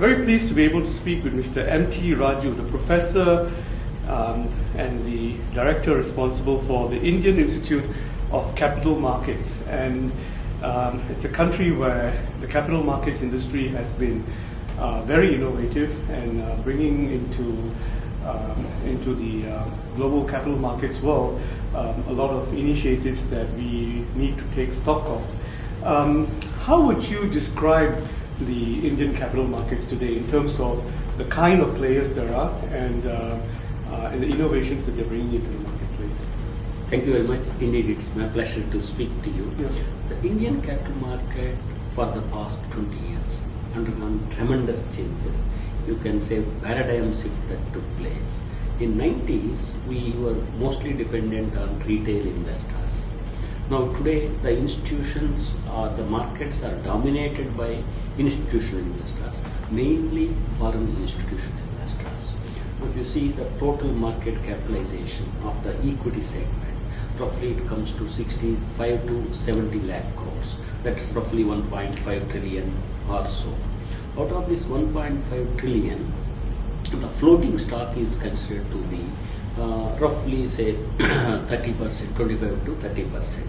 I'm very pleased to be able to speak with Mr. MT Raju, the professor and the director responsible for the Indian Institute of Capital Markets. And it's a country where the capital markets industry has been very innovative and bringing into the global capital markets world a lot of initiatives that we need to take stock of. How would you describe the Indian capital markets today in terms of the kind of players there are and the innovations that they're bringing into the marketplace? Thank you very much. Indeed, it's my pleasure to speak to you. Yeah. The Indian capital market for the past 20 years undergone tremendous changes. You can say paradigm shift that took place. In 90s, we were mostly dependent on retail investors. Now today, the institutions or the markets are dominated by institutional investors, mainly foreign institutional investors. If you see the total market capitalization of the equity segment, roughly it comes to 65 to 70 lakh crores. That's roughly 1.5 trillion or so. Out of this 1.5 trillion, the floating stock is considered to be roughly say 30%, 25 to 30%.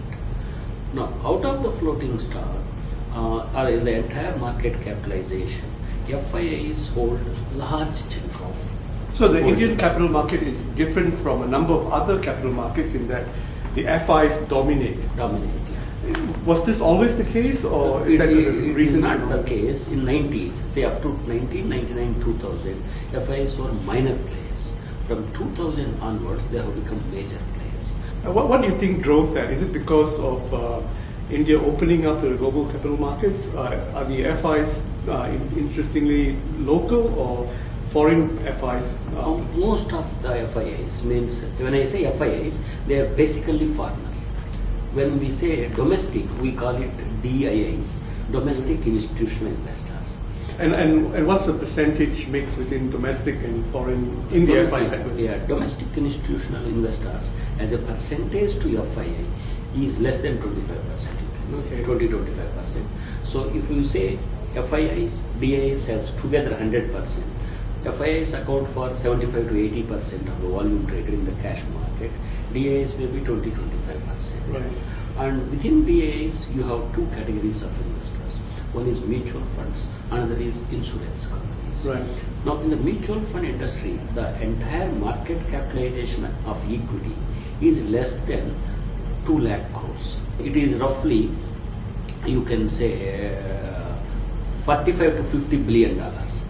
Now, out of the floating stock, or in the entire market capitalization, FIIs hold large chunk of. So the Indian capital market is different from a number of other capital markets in that the FIs dominate. Was this always the case, or is that a reason? It is not the case. In 90s, say up to 1999, 2000, FIs were minor players. From 2000 onwards, they have become major players. What do you think drove that? Is it because of India opening up to the global capital markets? Are the FIs interestingly local or foreign FIs? Most of the FIs means, when I say FIs, they are basically foreigners. When we say domestic, we call it DIIs, domestic institutional investors. And what's the percentage mix between domestic and foreign in the FI segment? Yeah, domestic institutional investors as a percentage to FII is less than 25%, you can say, 20-25%. So if you say FIIs, DIIs has together 100%, FIIs account for 75 to 80% of the volume traded in the cash market. DIIs may be 20-25%. Right. And within DIIs, you have two categories of investors. One is mutual funds, another is insurance companies. Right. Now, in the mutual fund industry, the entire market capitalization of equity is less than 2 lakh crores. It is roughly, you can say, 45 to 50 billion dollars.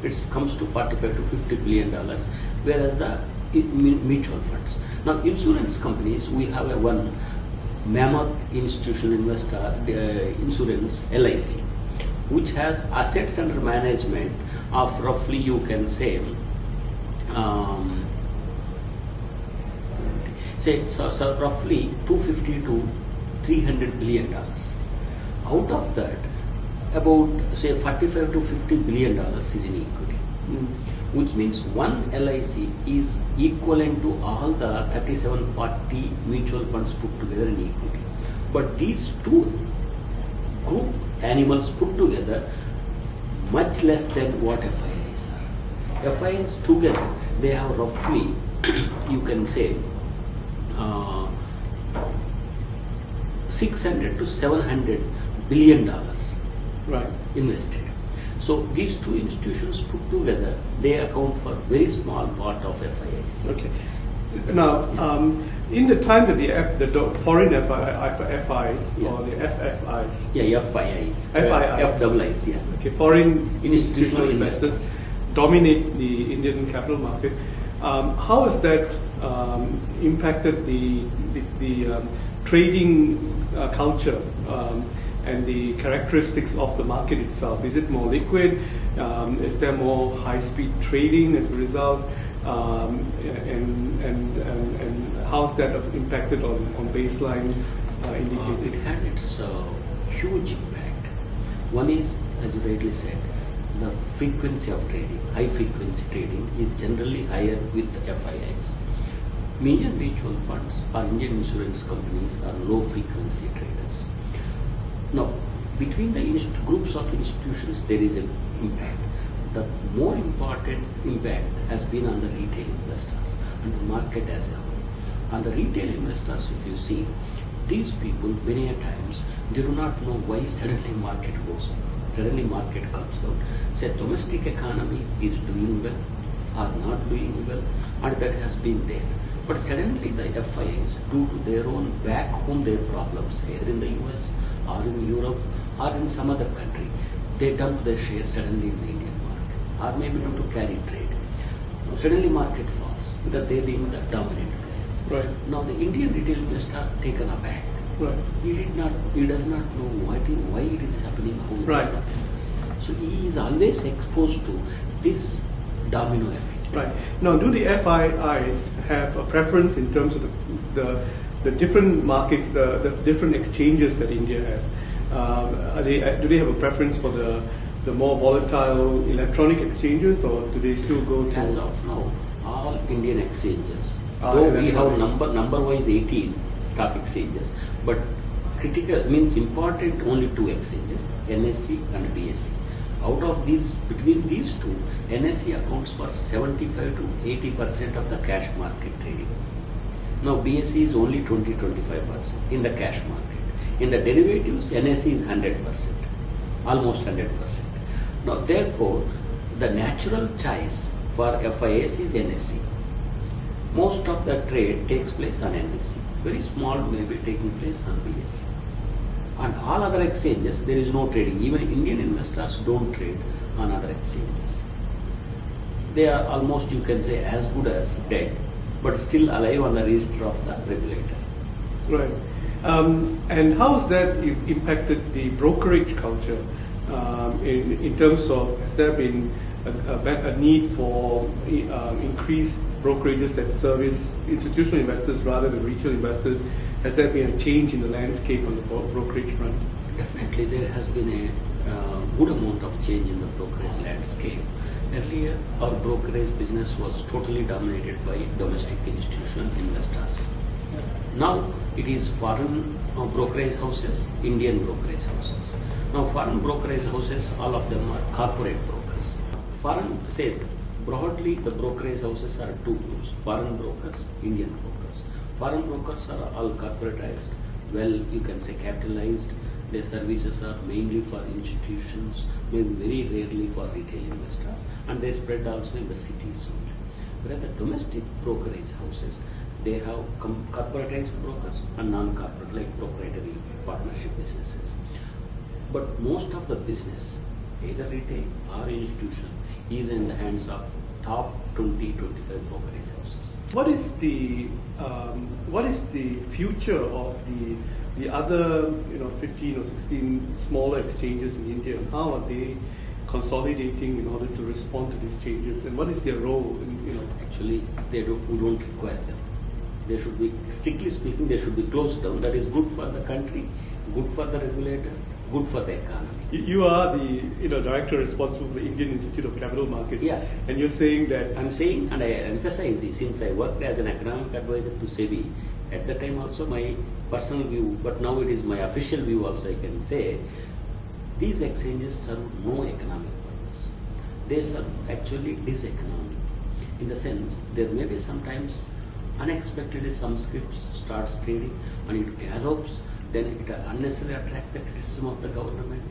It comes to 45 to 50 billion dollars, whereas the mutual funds. Now, insurance companies, we have a one mammoth institutional investor, insurance, LIC, which has assets under management of roughly, you can say, so roughly 250 to 300 billion dollars. Out of that, about say 45 to 50 billion dollars is in equity, which means one LIC is equivalent to all the 3740 mutual funds put together in equity. But these two group animals put together much less than what FIIs are. FIIs together, they have roughly, you can say, 600 to 700 billion dollars. Right. Invested. So these two institutions put together, they account for very small part of FIIs. Okay. Now, in the time that the foreign FIs Yeah. or the FFIs, Yeah, FIIs. FIIs. FIIs, yeah. okay, foreign Institutional institutional investors dominate the Indian capital market. How has that impacted the trading culture? And the characteristics of the market itself? Is it more liquid? Is there more high-speed trading as a result? And how's that impacted on baseline indicators? It had its huge impact. One is, as you rightly said, the frequency of trading. High frequency trading is generally higher with FIIs. Indian mutual funds or Indian insurance companies are low frequency traders. Now, between the groups of institutions, there is an impact. the more important impact has been on the retail investors and the market as a whole. On the retail investors, if you see, these people many a times they do not know why suddenly market goes up, suddenly market comes down. Say domestic economy is doing well or not doing well, and that has been there. But suddenly the FIs, due to their own back home their problems, either in the US or in Europe or in some other country, they dump their shares suddenly in the Indian market, or maybe due to carry trade. Suddenly market falls because they being the dominant players. Right. Now the Indian retail investor taken aback. Right. He does not know why it is happening, how it Right. is happening. So he is always exposed to this domino effect. Right. Now, do the FIIs have a preference in terms of the different markets, the different exchanges that India has? Do they have a preference for the more volatile electronic exchanges, or do they still go to? As of now, all Indian exchanges, Ah, though we have electronic. number-wise 18 stock exchanges, but critical means important only 2 exchanges, NSE and BSE. Out of these, between these two, NSE accounts for 75 to 80% of the cash market trading. Now BSE is only 20-25% in the cash market. In the derivatives, NSE is 100%, almost 100%. Now therefore, the natural choice for FIS is NSE. Most of the trade takes place on NSE. Very small may be taking place on BSE. On all other exchanges, there is no trading. Even Indian investors don't trade on other exchanges. They are almost, you can say, as good as dead, but still alive on the register of the regulator. Right. And how has that impacted the brokerage culture in terms of, has there been a need for increased brokerages that service institutional investors rather than retail investors? Has there been a change in the landscape on the brokerage front? Definitely, there has been a good amount of change in the brokerage landscape. Earlier, our brokerage business was totally dominated by domestic institutional investors. Now, it is foreign brokerage houses, Indian brokerage houses. Now, foreign brokerage houses, all of them are corporate brokers. Foreign, say, broadly, the brokerage houses are 2 groups, foreign brokers, Indian brokers. Foreign brokers are all corporatized, well, you can say capitalized. Their services are mainly for institutions, maybe very rarely for retail investors, and they spread also in the cities only. Whereas the domestic brokerage houses, they have corporatized brokers and non-corporate, like proprietary partnership businesses. But most of the business, either retail or institution, is in the hands of top 20-25 brokerage houses. What is the future of the other 15 or 16 smaller exchanges in India, and how are they consolidating in order to respond to these changes, and what is their role in, Actually, we don't require them. They should be, strictly speaking, they should be closed down. That is good for the country, good for the regulator, good for the economy. You are the director responsible for the Indian Institute of Capital Markets, Yeah. and you're saying that I'm saying, and I emphasize this, since I worked as an economic advisor to SEBI, at that time also my personal view, but now it is my official view also, I can say, these exchanges serve no economic purpose. They serve actually diseconomic. In the sense, there may be sometimes unexpectedly some scripts starts trading and it gallops, then it unnecessarily attracts the criticism of the government,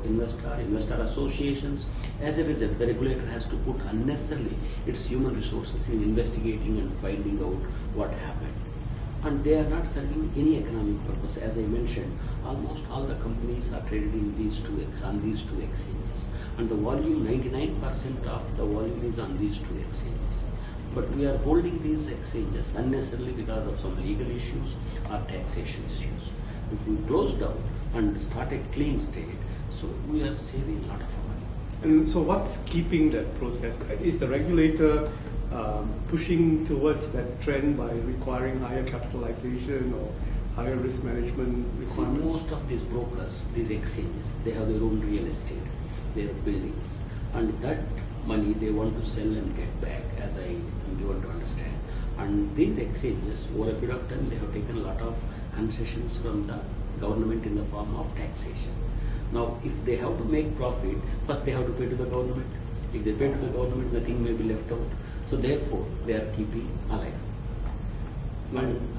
investor associations. As a result, the regulator has to put unnecessarily its human resources in investigating and finding out what happened. And they are not serving any economic purpose. As I mentioned, almost all the companies are traded in on these two exchanges. And the volume, 99% of the volume is on these 2 exchanges. But we are holding these exchanges unnecessarily because of some legal issues or taxation issues. If we close down and start a clean state, so we are saving a lot of money. And so what's keeping that process? Is the regulator pushing towards that trend by requiring higher capitalization or higher risk management See, requirements? most of these brokers, these exchanges, they have their own real estate, their buildings, and that money they want to sell and get back, as I am given to understand. And these exchanges, over a period of time, they have taken a lot of concessions from the government in the form of taxation. Now, if they have to make profit, first they have to pay to the government. If they pay to the government, nothing may be left out. So therefore, they are keeping alive.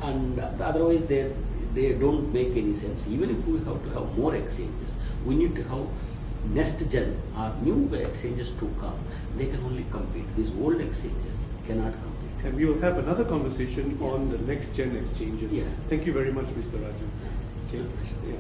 And otherwise, they don't make any sense. Even if we have to have more exchanges, we need to have next gen or new exchanges to come. They can only compete. These old exchanges cannot compete. And we will have another conversation Yeah. on the next gen exchanges. Yeah. Thank you very much, Mr. Raju. Yeah. Yeah.